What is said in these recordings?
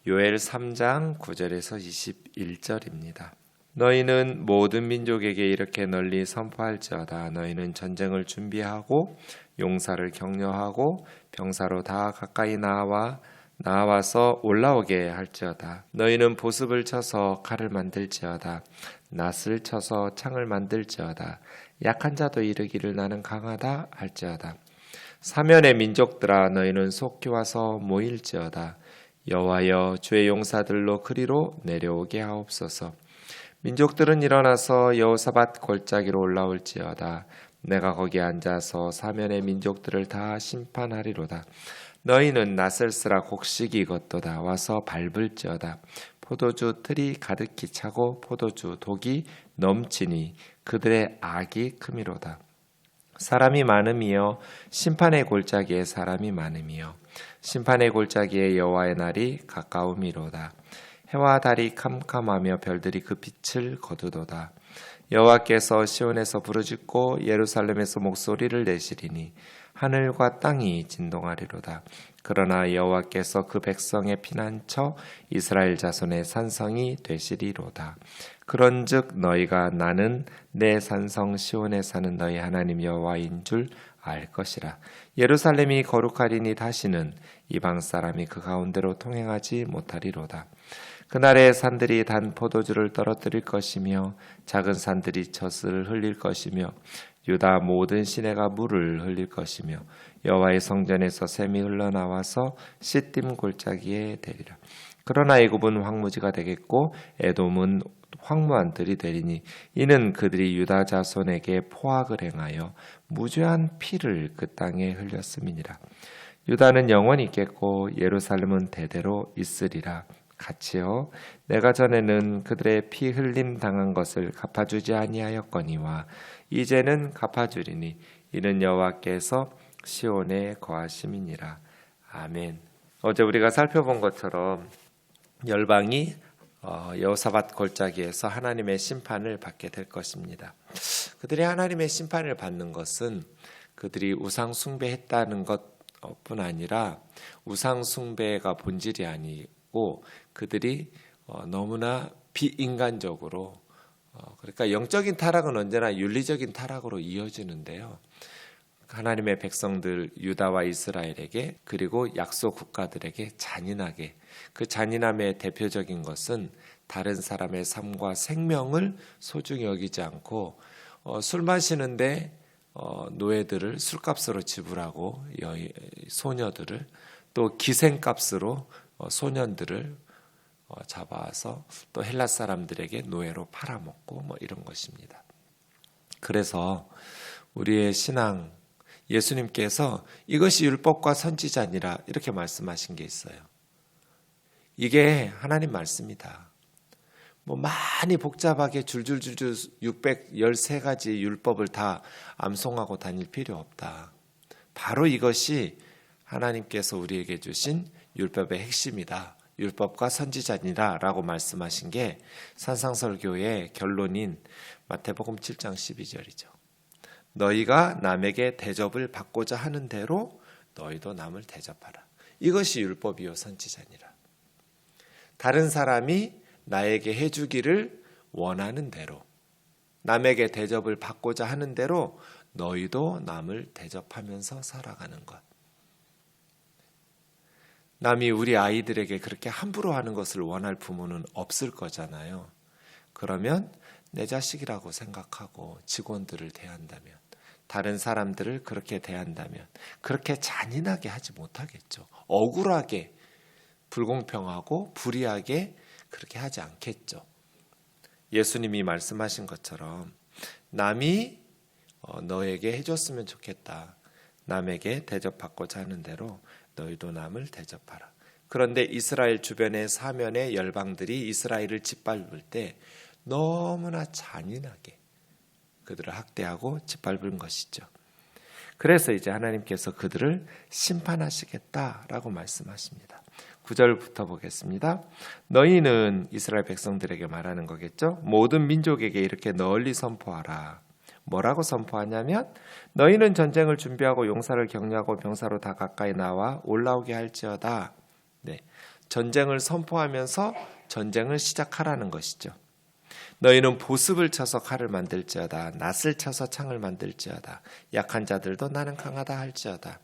요엘 3장 9절에서 21절입니다. 너희는 모든 민족에게 이렇게 널리 선포할지어다. 너희는 전쟁을 준비하고 용사를 격려하고 병사로 다 가까이 나와서 올라오게 할지어다. 너희는 보습을 쳐서 칼을 만들지어다. 낫을 쳐서 창을 만들지어다. 약한 자도 이르기를 나는 강하다 할지어다. 사면의 민족들아 너희는 속히 와서 모일지어다. 여호와여 주의 용사들로 그리로 내려오게 하옵소서. 민족들은 일어나서 여호사밧 골짜기로 올라올지어다. 내가 거기 앉아서 사면의 민족들을 다 심판하리로다. 너희는 낫을 쓰라 곡식이 익었도다. 와서 밟을지어다. 포도주 틀이 가득히 차고 포도주 독이 넘치니 그들의 악이 크미로다. 사람이 많음이여 심판의 골짜기에 사람이 많음이여 심판의 골짜기에 여호와의 날이 가까움이로다. 해와 달이 캄캄하며 별들이 그 빛을 거두도다. 여호와께서 시온에서 부르짖고 예루살렘에서 목소리를 내시리니 하늘과 땅이 진동하리로다. 그러나 여호와께서 그 백성의 피난처 이스라엘 자손의 산성이 되시리로다. 그런즉 너희가 나는 내 산성 시온에 사는 너희 하나님 여호와인 줄 알 것이라. 예루살렘이 거룩하리니 다시는 이방 사람이 그 가운데로 통행하지 못하리로다. 그날에 산들이 단 포도주를 떨어뜨릴 것이며 작은 산들이 젖을 흘릴 것이며 유다 모든 시내가 물을 흘릴 것이며 여호와의 성전에서 샘이 흘러나와서 시딤 골짜기에 되리라. 그러나 애굽은 황무지가 되겠고 에돔은 황무한 들이 되리니 이는 그들이 유다 자손에게 포악을 행하여 무죄한 피를 그 땅에 흘렸음이니라. 유다는 영원히 있겠고 예루살렘은 대대로 있으리라. 같이요 내가 전에는 그들의 피 흘림 당한 것을 갚아주지 아니하였거니와 이제는 갚아주리니 이는 여호와께서 시온에 거하심이니라. 아멘. 어제 우리가 살펴본 것처럼 열방이 여호사밧 골짜기에서 하나님의 심판을 받게 될 것입니다. 그들이 하나님의 심판을 받는 것은 그들이 우상 숭배했다는 것뿐 아니라 우상 숭배가 본질이 아니고 그들이 너무나 비인간적으로 그러니까 영적인 타락은 언제나 윤리적인 타락으로 이어지는데요. 하나님의 백성들 유다와 이스라엘에게 그리고 약속 국가들에게 잔인하게 그 잔인함의 대표적인 것은 다른 사람의 삶과 생명을 소중히 여기지 않고 술 마시는데 노예들을 술값으로 지불하고 소녀들을 또 기생값으로 소년들을 잡아와서 또 헬라 사람들에게 노예로 팔아먹고 이런 것입니다. 그래서 우리의 신앙 예수님께서 이것이 율법과 선지자니라 이렇게 말씀하신 게 있어요. 이게 하나님 말씀이다. 많이 복잡하게 줄줄줄줄 613가지 율법을 다 암송하고 다닐 필요 없다. 바로 이것이 하나님께서 우리에게 주신 율법의 핵심이다. 율법과 선지자니라 라고 말씀하신 게 산상설교의 결론인 마태복음 7장 12절이죠. 너희가 남에게 대접을 받고자 하는 대로 너희도 남을 대접하라. 이것이 율법이요 선지자니라. 다른 사람이 나에게 해주기를 원하는 대로 남에게 대접을 받고자 하는 대로 너희도 남을 대접하면서 살아가는 것. 남이 우리 아이들에게 그렇게 함부로 하는 것을 원할 부모는 없을 거잖아요. 그러면 내 자식이라고 생각하고 직원들을 대한다면 다른 사람들을 그렇게 대한다면 그렇게 잔인하게 하지 못하겠죠. 억울하게 불공평하고 불의하게 그렇게 하지 않겠죠. 예수님이 말씀하신 것처럼 남이 너에게 해줬으면 좋겠다. 남에게 대접받고자 하는 대로 너희도 남을 대접하라. 그런데 이스라엘 주변의 사면의 열방들이 이스라엘을 짓밟을 때 너무나 잔인하게 그들을 학대하고 짓밟은 것이죠. 그래서 이제 하나님께서 그들을 심판하시겠다라고 말씀하십니다. 9절부터 보겠습니다. 너희는 이스라엘 백성들에게 말하는 거겠죠. 모든 민족에게 이렇게 널리 선포하라. 뭐라고 선포하냐면 너희는 전쟁을 준비하고 용사를 격려하고 병사로 다 가까이 나와 올라오게 할지어다. 네, 전쟁을 선포하면서 전쟁을 시작하라는 것이죠. 너희는 보습을 쳐서 칼을 만들지어다. 낫을 쳐서 창을 만들지어다. 약한 자들도 나는 강하다 할지어다.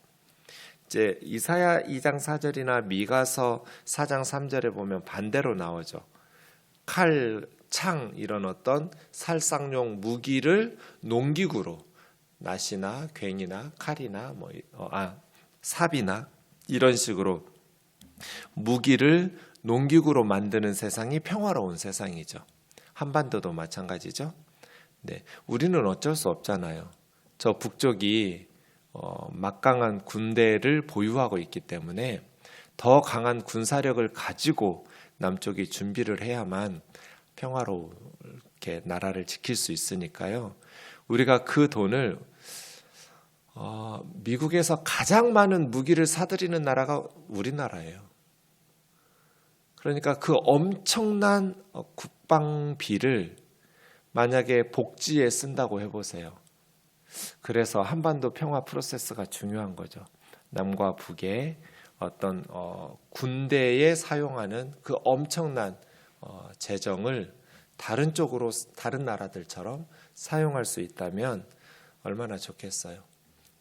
이제 이사야 2장 4절이나 미가서 4장 3절에 보면 반대로 나오죠. 칼, 창 이런 어떤 살상용 무기를 농기구로 낫이나 괭이나 칼이나 삽이나 이런 식으로 무기를 농기구로 만드는 세상이 평화로운 세상이죠. 한반도도 마찬가지죠. 네, 우리는 어쩔 수 없잖아요. 저 북쪽이 막강한 군대를 보유하고 있기 때문에 더 강한 군사력을 가지고 남쪽이 준비를 해야만 평화롭게 나라를 지킬 수 있으니까요. 우리가 그 돈을 미국에서 가장 많은 무기를 사들이는 나라가 우리나라예요. 그러니까 그 엄청난 국방비를 만약에 복지에 쓴다고 해보세요. 그래서 한반도 평화 프로세스가 중요한 거죠. 남과 북의 어떤 군대에 사용하는 그 엄청난 재정을 다른 쪽으로 다른 나라들처럼 사용할 수 있다면 얼마나 좋겠어요.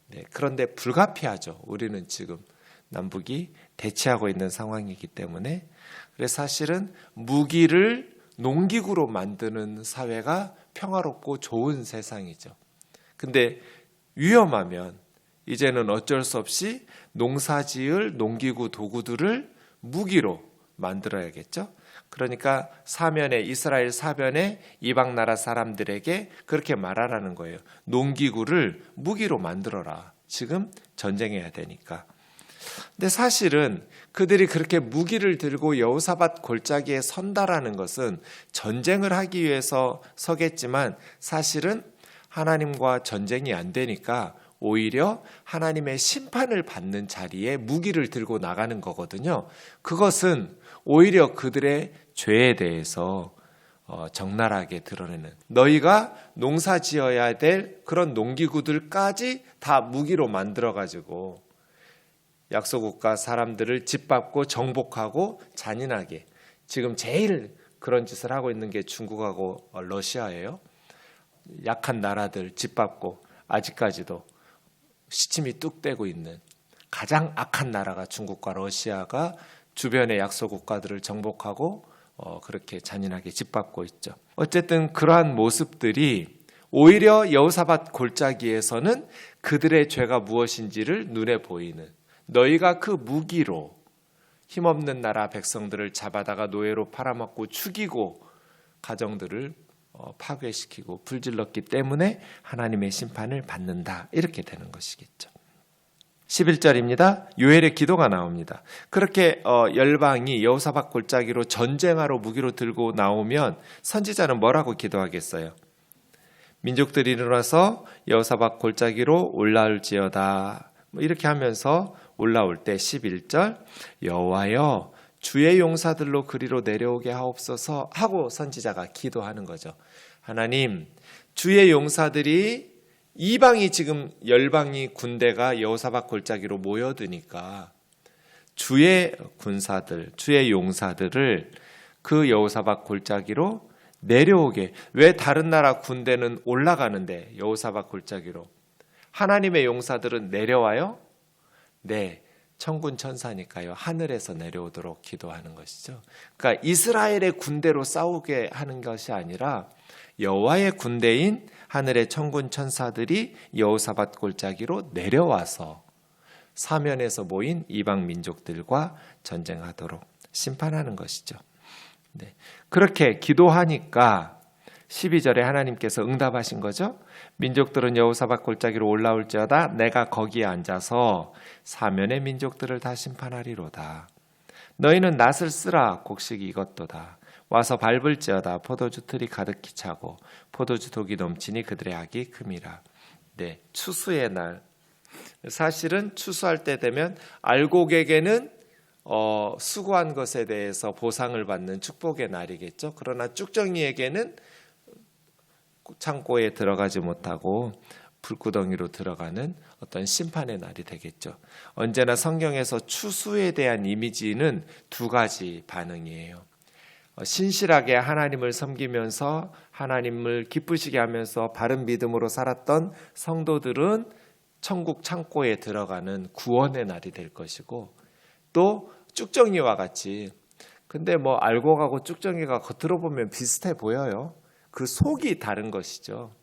네, 그런데 불가피하죠. 우리는 지금 남북이 대치하고 있는 상황이기 때문에. 그래서 사실은 무기를 농기구로 만드는 사회가 평화롭고 좋은 세상이죠. 근데 위험하면 이제는 어쩔 수 없이 농사지을 농기구 도구들을 무기로 만들어야겠죠. 그러니까 이스라엘 사변에 이방 나라 사람들에게 그렇게 말하라는 거예요. 농기구를 무기로 만들어라. 지금 전쟁해야 되니까. 근데 사실은 그들이 그렇게 무기를 들고 여호사밧 골짜기에 선다라는 것은 전쟁을 하기 위해서 서겠지만 사실은 하나님과 전쟁이 안 되니까 오히려 하나님의 심판을 받는 자리에 무기를 들고 나가는 거거든요. 그것은 오히려 그들의 죄에 대해서 적나라하게 드러내는, 너희가 농사 지어야 될 그런 농기구들까지 다 무기로 만들어가지고 약소국가 사람들을 짓밟고 정복하고 잔인하게, 지금 제일 그런 짓을 하고 있는 게 중국하고 러시아예요. 약한 나라들 짓밟고 아직까지도 시침이 뚝 떼고 있는 가장 악한 나라가 중국과 러시아가 주변의 약소국가들을 정복하고 그렇게 잔인하게 짓밟고 있죠. 어쨌든 그러한 모습들이 오히려 여호사밧 골짜기에서는 그들의 죄가 무엇인지를 눈에 보이는, 너희가 그 무기로 힘없는 나라 백성들을 잡아다가 노예로 팔아먹고 죽이고 가정들을 파괴시키고 불질렀기 때문에 하나님의 심판을 받는다. 이렇게 되는 것이겠죠. 11절입니다. 요엘의 기도가 나옵니다. 그렇게 열방이 여호사밧 골짜기로 전쟁하러 무기로 들고 나오면 선지자는 뭐라고 기도하겠어요? 민족들이 일어나서 여호사밧 골짜기로 올라올지어다. 이렇게 하면서 올라올 때 11절 여호와여 주의 용사들로 그리로 내려오게 하옵소서 하고 선지자가 기도하는 거죠. 하나님, 주의 용사들이 이방이 지금 열방이 군대가 여호사밧 골짜기로 모여드니까 주의 군사들, 주의 용사들을 그 여호사밧 골짜기로 내려오게. 왜 다른 나라 군대는 올라가는데 여호사밧 골짜기로 하나님의 용사들은 내려와요? 네, 천군 천사니까요. 하늘에서 내려오도록 기도하는 것이죠. 그러니까 이스라엘의 군대로 싸우게 하는 것이 아니라 여호와의 군대인 하늘의 천군 천사들이 여호사밧 골짜기로 내려와서 사면에서 모인 이방 민족들과 전쟁하도록 심판하는 것이죠. 네, 그렇게 기도하니까 12절에 하나님께서 응답하신 거죠. 민족들은 여호사밧 골짜기로 올라올지어다 내가 거기에 앉아서 사면의 민족들을 다 심판하리로다. 너희는 낫을 쓰라 곡식이 익었도다. 와서 밟을지어다 포도주 틀이 가득히 차고 포도주 독이 넘치니 그들의 악이 큼이라. 네, 추수의 날. 사실은 추수할 때 되면 알곡에게는 수고한 것에 대해서 보상을 받는 축복의 날이겠죠. 그러나 쭉정이에게는 창고에 들어가지 못하고 불구덩이로 들어가는 어떤 심판의 날이 되겠죠. 언제나 성경에서 추수에 대한 이미지는 두 가지 반응이에요. 신실하게 하나님을 섬기면서 하나님을 기쁘시게 하면서 바른 믿음으로 살았던 성도들은 천국 창고에 들어가는 구원의 날이 될 것이고, 또 쭉정이와 같이, 근데 뭐 알고 가고 쭉정이가 겉으로 보면 비슷해 보여요. 그 속이 다른 것이죠.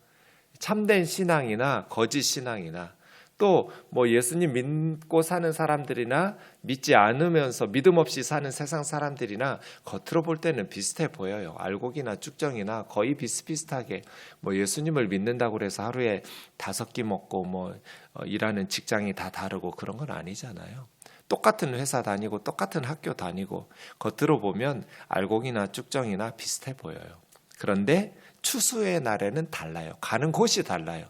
참된 신앙이나 거짓 신앙이나 또 뭐 예수님 믿고 사는 사람들이나 믿지 않으면서 믿음 없이 사는 세상 사람들이나 겉으로 볼 때는 비슷해 보여요. 알곡이나 쭉정이나 거의 비슷비슷하게 뭐 예수님을 믿는다고 해서 하루에 5끼 먹고 뭐 일하는 직장이 다 다르고 그런 건 아니잖아요. 똑같은 회사 다니고 똑같은 학교 다니고 겉으로 보면 알곡이나 쭉정이나 비슷해 보여요. 그런데 추수의 날에는 달라요. 가는 곳이 달라요.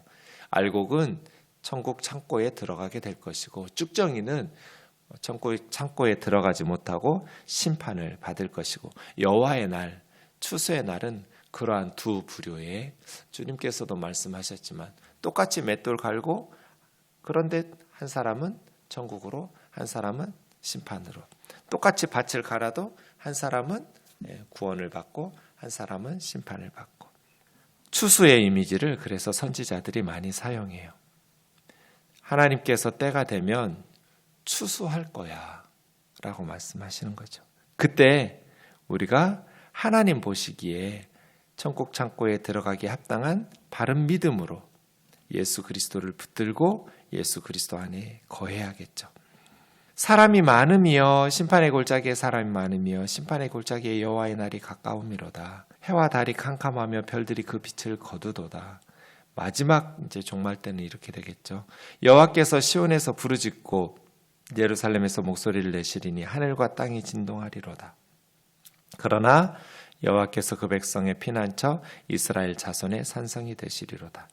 알곡은 천국 창고에 들어가게 될 것이고, 쭉정이는 천국 창고에 들어가지 못하고 심판을 받을 것이고, 여호와의 날, 추수의 날은 그러한 두 부류에, 주님께서도 말씀하셨지만 똑같이 맷돌 갈고, 그런데 한 사람은 천국으로, 한 사람은 심판으로, 똑같이 밭을 갈아도 한 사람은 구원을 받고 한 사람은 심판을 받고, 추수의 이미지를 그래서 선지자들이 많이 사용해요. 하나님께서 때가 되면 추수할 거야 라고 말씀하시는 거죠. 그때 우리가 하나님 보시기에 천국 창고에 들어가기 합당한 바른 믿음으로 예수 그리스도를 붙들고 예수 그리스도 안에 거해야겠죠. 사람이 많으며 심판의 골짜기에 사람이 많으며 심판의 골짜기에 여호와의 날이 가까우미로다. 해와 달이 캄캄하며 별들이 그 빛을 거두도다. 마지막 이제 종말 때는 이렇게 되겠죠. 여호와께서 시온에서 부르짖고 예루살렘에서 목소리를 내시리니 하늘과 땅이 진동하리로다. 그러나 여호와께서 그 백성의 피난처 이스라엘 자손의 산성이 되시리로다.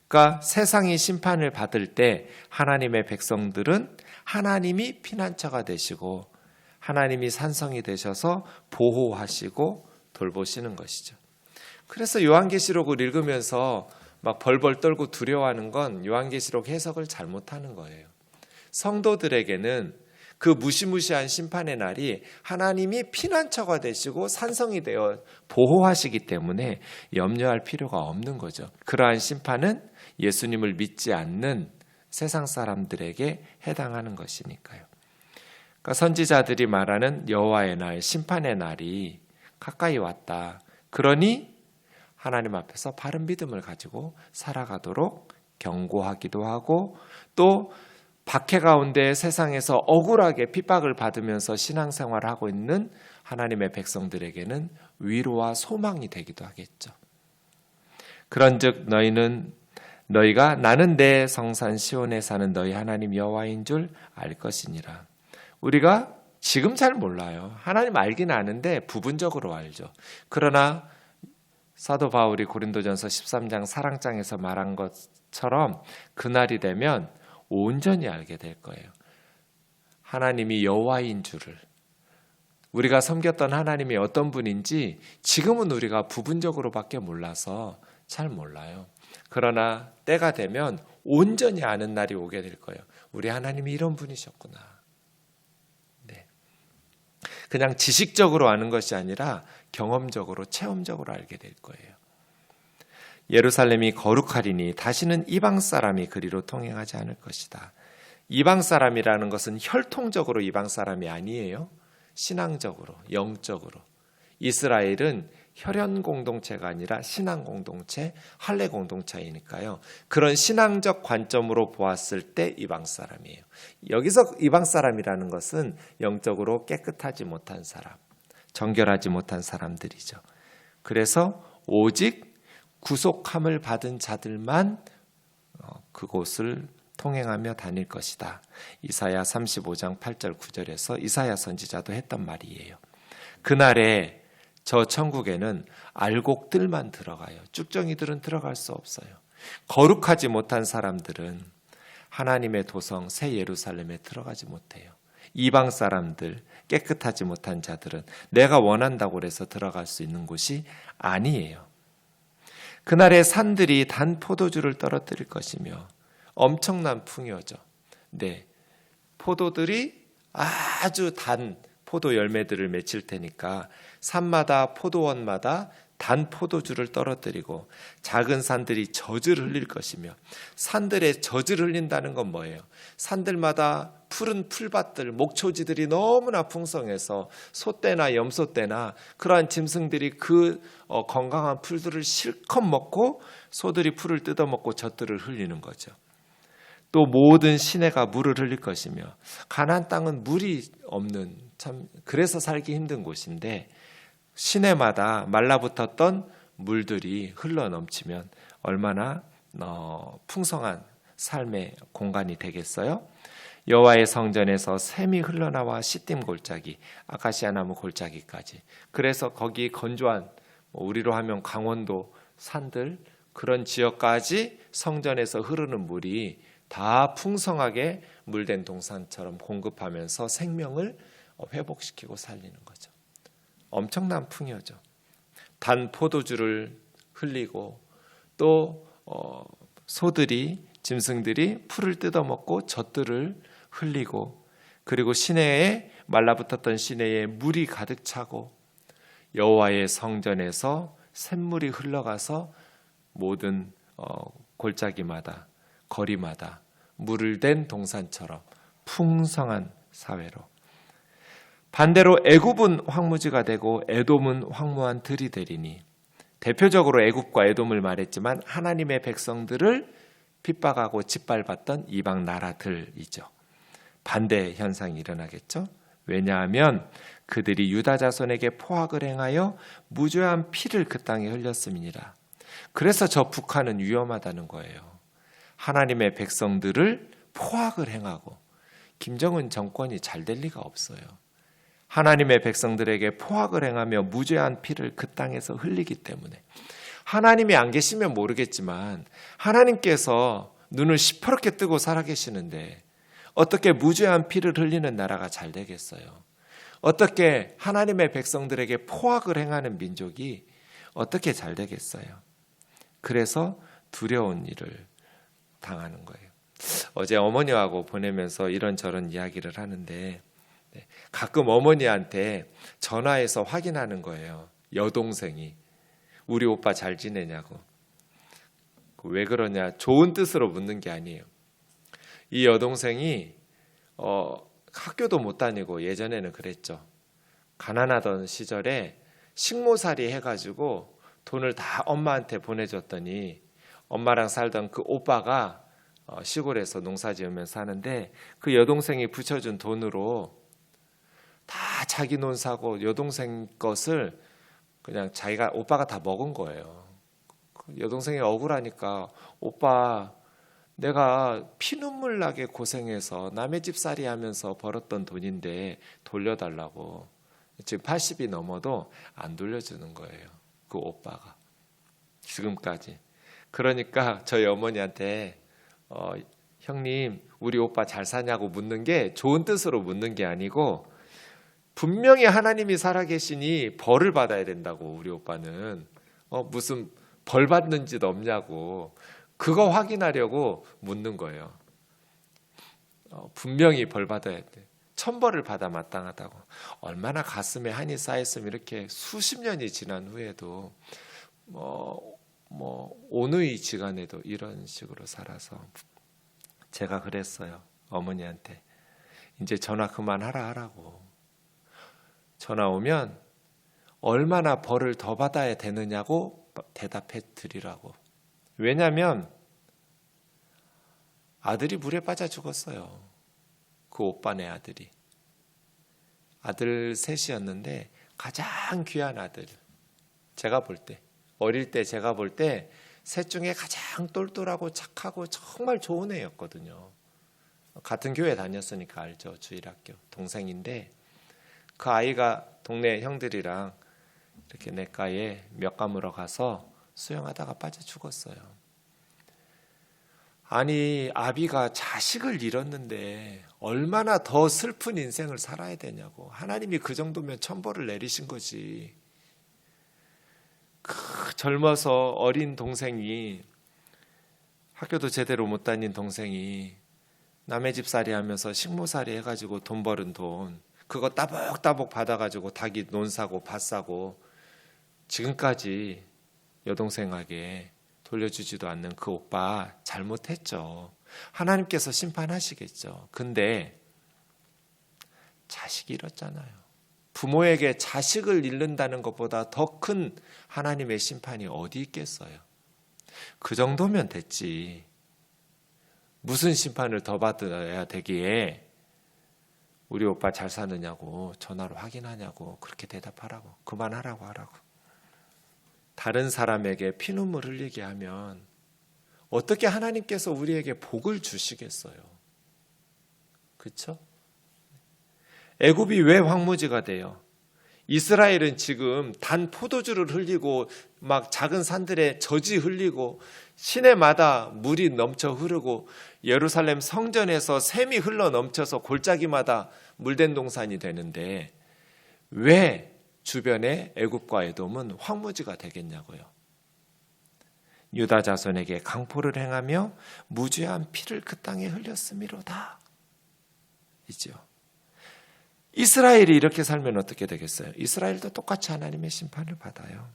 그러니까 세상이 심판을 받을 때 하나님의 백성들은 하나님이 피난처가 되시고 하나님이 산성이 되셔서 보호하시고 돌보시는 것이죠. 그래서 요한계시록을 읽으면서 막 벌벌 떨고 두려워하는 건 요한계시록 해석을 잘못하는 거예요. 성도들에게는 그 무시무시한 심판의 날이 하나님이 피난처가 되시고 산성이 되어 보호하시기 때문에 염려할 필요가 없는 거죠. 그러한 심판은 예수님을 믿지 않는 세상 사람들에게 해당하는 것이니까요. 그러니까 선지자들이 말하는 여호와의 날, 심판의 날이 가까이 왔다. 그러니 하나님 앞에서 바른 믿음을 가지고 살아가도록 경고하기도 하고, 또 박해 가운데 세상에서 억울하게 핍박을 받으면서 신앙생활을 하고 있는 하나님의 백성들에게는 위로와 소망이 되기도 하겠죠. 그런즉 너희가 나는 내 성산 시온에 사는 너희 하나님 여호와인 줄 알 것이니라. 우리가 지금 잘 몰라요. 하나님 알긴 아는데 부분적으로 알죠. 그러나 사도 바울이 고린도전서 13장 사랑장에서 말한 것처럼 그날이 되면 온전히 알게 될 거예요. 하나님이 여호와인 줄을, 우리가 섬겼던 하나님이 어떤 분인지 지금은 우리가 부분적으로밖에 몰라서 잘 몰라요. 그러나 때가 되면 온전히 아는 날이 오게 될 거예요. 우리 하나님이 이런 분이셨구나. 네. 그냥 지식적으로 아는 것이 아니라 경험적으로, 체험적으로 알게 될 거예요. 예루살렘이 거룩하리니 다시는 이방 사람이 그리로 통행하지 않을 것이다. 이방 사람이라는 것은 혈통적으로 이방 사람이 아니에요. 신앙적으로, 영적으로. 이스라엘은 혈연 공동체가 아니라 신앙 공동체, 할례 공동체이니까요. 그런 신앙적 관점으로 보았을 때 이방 사람이에요. 여기서 이방 사람이라는 것은 영적으로 깨끗하지 못한 사람, 정결하지 못한 사람들이죠. 그래서 오직 구속함을 받은 자들만 그곳을 통행하며 다닐 것이다. 이사야 35장 8절 9절에서 이사야 선지자도 했던 말이에요. 그날에 저 천국에는 알곡들만 들어가요. 쭉정이들은 들어갈 수 없어요. 거룩하지 못한 사람들은 하나님의 도성 새 예루살렘에 들어가지 못해요. 이방 사람들, 깨끗하지 못한 자들은 내가 원한다고 해서 들어갈 수 있는 곳이 아니에요. 그날의 산들이 단 포도주를 떨어뜨릴 것이며 엄청난 풍요죠. 네, 포도들이 아주 단 포도 열매들을 맺힐 테니까 산마다 포도원마다 단 포도주를 떨어뜨리고 작은 산들이 젖을 흘릴 것이며, 산들에 젖을 흘린다는 건 뭐예요? 산들마다 푸른 풀밭들, 목초지들이 너무나 풍성해서 소떼나 염소떼나 그러한 짐승들이 그 건강한 풀들을 실컷 먹고 소들이 풀을 뜯어먹고 젖들을 흘리는 거죠. 또 모든 시내가 물을 흘릴 것이며, 가나안 땅은 물이 없는, 참 그래서 살기 힘든 곳인데 시내마다 말라붙었던 물들이 흘러넘치면 얼마나 풍성한 삶의 공간이 되겠어요? 여호와의 성전에서 샘이 흘러나와 시딤 골짜기, 아카시아 나무 골짜기까지, 그래서 거기 건조한, 우리로 하면 강원도 산들, 그런 지역까지 성전에서 흐르는 물이 다 풍성하게 물된 동산처럼 공급하면서 생명을 회복시키고 살리는 거죠. 엄청난 풍요죠. 단 포도주를 흘리고 또 소들이, 짐승들이 풀을 뜯어먹고 젖들을 흘리고, 그리고 시내에 말라붙었던 시내에 물이 가득 차고 여호와의 성전에서 샘물이 흘러가서 모든 골짜기마다 거리마다 물을 댄 동산처럼 풍성한 사회로. 반대로 애굽은 황무지가 되고 에돔은 황무한 들이 되리니, 대표적으로 애굽과 에돔을 말했지만 하나님의 백성들을 핍박하고 짓밟았던 이방 나라들이죠. 반대 현상이 일어나겠죠. 왜냐하면 그들이 유다 자손에게 포악을 행하여 무죄한 피를 그 땅에 흘렸음이니라. 그래서 저 북한은 위험하다는 거예요. 하나님의 백성들을 포악을 행하고, 김정은 정권이 잘 될 리가 없어요. 하나님의 백성들에게 포악을 행하며 무죄한 피를 그 땅에서 흘리기 때문에, 하나님이 안 계시면 모르겠지만 하나님께서 눈을 시퍼렇게 뜨고 살아계시는데 어떻게 무죄한 피를 흘리는 나라가 잘 되겠어요? 어떻게 하나님의 백성들에게 포악을 행하는 민족이 어떻게 잘 되겠어요? 그래서 두려운 일을 당하는 거예요. 어제 어머니하고 보내면서 이런저런 이야기를 하는데, 가끔 어머니한테 전화해서 확인하는 거예요. 여동생이 우리 오빠 잘 지내냐고. 왜 그러냐, 좋은 뜻으로 묻는 게 아니에요. 이 여동생이 학교도 못 다니고, 예전에는 그랬죠. 가난하던 시절에 식모살이 해가지고 돈을 다 엄마한테 보내줬더니 엄마랑 살던 그 오빠가 시골에서 농사 지으면 사는데, 그 여동생이 붙여준 돈으로 다 자기 돈 사고 여동생 것을 그냥 오빠가 다 먹은 거예요. 여동생이 억울하니까, 오빠 내가 피눈물 나게 고생해서 남의 집살이 하면서 벌었던 돈인데 돌려달라고. 지금 80이 넘어도 안 돌려주는 거예요, 그 오빠가 지금까지. 그러니까 저희 어머니한테 형님 우리 오빠 잘 사냐고 묻는 게 좋은 뜻으로 묻는 게 아니고, 분명히 하나님이 살아계시니 벌을 받아야 된다고. 우리 오빠는 무슨 벌 받는 짓 없냐고, 그거 확인하려고 묻는 거예요. 분명히 벌 받아야 돼. 천벌을 받아 마땅하다고. 얼마나 가슴에 한이 쌓였으면 이렇게 수십 년이 지난 후에도 오누이 지간에도 이런 식으로 살아서. 제가 그랬어요, 어머니한테. 이제 전화 그만하라 하라고. 전화 오면 얼마나 벌을 더 받아야 되느냐고 대답해 드리라고. 왜냐하면 아들이 물에 빠져 죽었어요. 그 오빠네 아들이. 아들 셋이었는데 가장 귀한 아들. 제가 볼 때, 어릴 때 제가 볼 때 셋 중에 가장 똘똘하고 착하고 정말 좋은 애였거든요. 같은 교회 다녔으니까 알죠. 주일학교 동생인데, 그 아이가 동네 형들이랑 이렇게 냇가에 몇 감으러 가서 수영하다가 빠져 죽었어요. 아니, 아비가 자식을 잃었는데 얼마나 더 슬픈 인생을 살아야 되냐고. 하나님이 그 정도면 천벌을 내리신 거지. 젊어서 어린 동생이, 학교도 제대로 못 다닌 동생이 남의 집살이 하면서 식모살이 해가지고 돈 버는 돈, 그거 따복따복 받아가지고 닭이 논 사고 밭 사고 지금까지 여동생에게 돌려주지도 않는 그 오빠 잘못했죠. 하나님께서 심판하시겠죠. 근데 자식이 잃었잖아요. 부모에게 자식을 잃는다는 것보다 더 큰 하나님의 심판이 어디 있겠어요. 그 정도면 됐지. 무슨 심판을 더 받아야 되기에 우리 오빠 잘 사느냐고 전화로 확인하냐고 그렇게 대답하라고, 그만하라고 하라고. 다른 사람에게 피눈물 흘리게 하면 어떻게 하나님께서 우리에게 복을 주시겠어요? 그렇죠? 애굽이 왜 황무지가 돼요? 이스라엘은 지금 단 포도주를 흘리고 막 작은 산들에 젖이 흘리고 시내마다 물이 넘쳐 흐르고 예루살렘 성전에서 샘이 흘러 넘쳐서 골짜기마다 물된 동산이 되는데 왜 주변의 애굽과 에돔은 황무지가 되겠냐고요. 유다 자손에게 강포를 행하며 무죄한 피를 그 땅에 흘렸음이로다. 이죠. 이스라엘이 이렇게 살면 어떻게 되겠어요? 이스라엘도 똑같이 하나님의 심판을 받아요.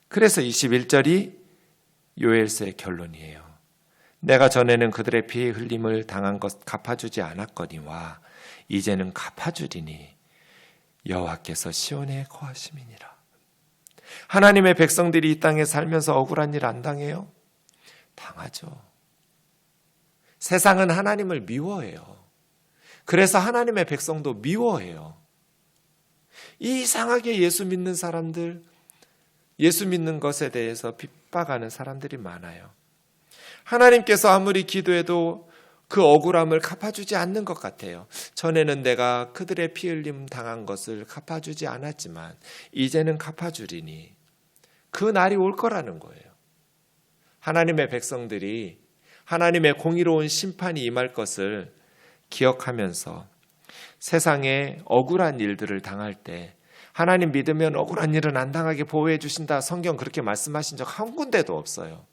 그래서 21절이 요엘서의 결론이에요. 내가 전에는 그들의 피의 흘림을 당한 것 갚아주지 않았거니와 이제는 갚아주리니 여호와께서 시온에 거하심이니라. 하나님의 백성들이 이 땅에 살면서 억울한 일 안 당해요? 당하죠. 세상은 하나님을 미워해요. 그래서 하나님의 백성도 미워해요. 이상하게 예수 믿는 사람들, 예수 믿는 것에 대해서 핍박하는 사람들이 많아요. 하나님께서 아무리 기도해도 그 억울함을 갚아주지 않는 것 같아요. 전에는 내가 그들의 피 흘림 당한 것을 갚아주지 않았지만 이제는 갚아주리니 그 날이 올 거라는 거예요. 하나님의 백성들이 하나님의 공의로운 심판이 임할 것을 기억하면서 세상에 억울한 일들을 당할 때 하나님 믿으면 억울한 일은 안 당하게 보호해 주신다. 성경 그렇게 말씀하신 적 한 군데도 없어요.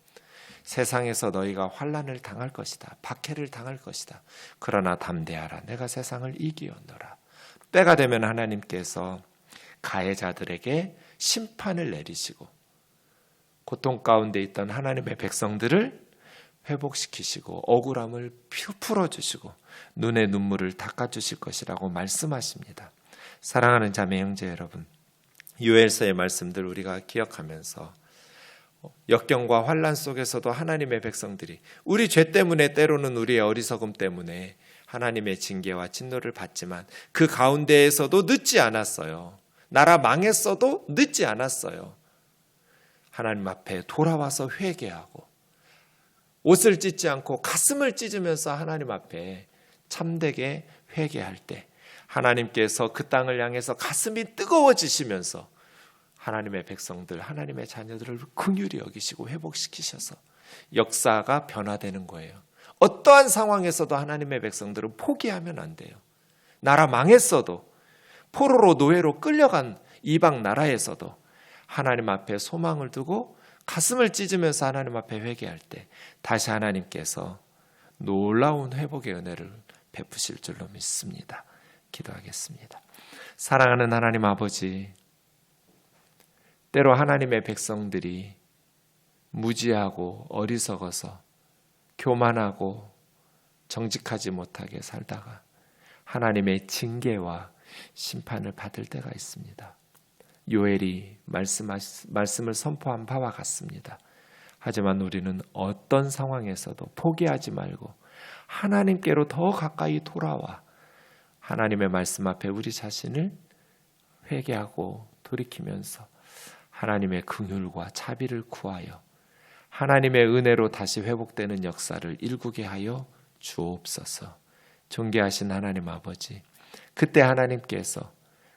세상에서 너희가 환난을 당할 것이다. 박해를 당할 것이다. 그러나 담대하라. 내가 세상을 이기었노라. 때가 되면 하나님께서 가해자들에게 심판을 내리시고 고통 가운데 있던 하나님의 백성들을 회복시키시고 억울함을 풀어주시고 눈의 눈물을 닦아주실 것이라고 말씀하십니다. 사랑하는 자매 형제 여러분, 요엘서의 말씀들 우리가 기억하면서 역경과 환난 속에서도 하나님의 백성들이 우리 죄 때문에 때로는 우리의 어리석음 때문에 하나님의 징계와 진노를 받지만 그 가운데에서도 늦지 않았어요. 나라 망했어도 늦지 않았어요. 하나님 앞에 돌아와서 회개하고 옷을 찢지 않고 가슴을 찢으면서 하나님 앞에 참되게 회개할 때 하나님께서 그 땅을 향해서 가슴이 뜨거워지시면서 하나님의 백성들, 하나님의 자녀들을 긍휼히 여기시고 회복시키셔서 역사가 변화되는 거예요. 어떠한 상황에서도 하나님의 백성들은 포기하면 안 돼요. 나라 망했어도 포로로 노예로 끌려간 이방 나라에서도 하나님 앞에 소망을 두고 가슴을 찢으면서 하나님 앞에 회개할 때 다시 하나님께서 놀라운 회복의 은혜를 베푸실 줄로 믿습니다. 기도하겠습니다. 사랑하는 하나님 아버지, 때로 하나님의 백성들이 무지하고 어리석어서 교만하고 정직하지 못하게 살다가 하나님의 징계와 심판을 받을 때가 있습니다. 요엘이 말씀을 선포한 바와 같습니다. 하지만 우리는 어떤 상황에서도 포기하지 말고 하나님께로 더 가까이 돌아와 하나님의 말씀 앞에 우리 자신을 회개하고 돌이키면서 하나님의 긍휼과 자비를 구하여 하나님의 은혜로 다시 회복되는 역사를 일구게 하여 주옵소서. 존귀하신 하나님 아버지, 그때 하나님께서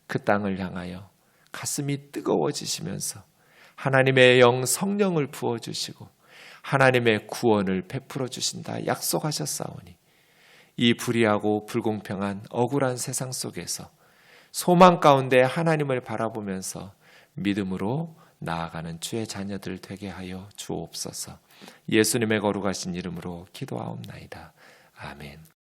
그 땅을 향하여 가슴이 뜨거워지시면서 하나님의 영 성령을 부어주시고 하나님의 구원을 베풀어 주신다 약속하셨사오니 이 불의하고 불공평한 억울한 세상 속에서 소망 가운데 하나님을 바라보면서 믿음으로 나아가는 주의 자녀들 되게 하여 주옵소서. 예수님의 거룩하신 이름으로 기도하옵나이다. 아멘.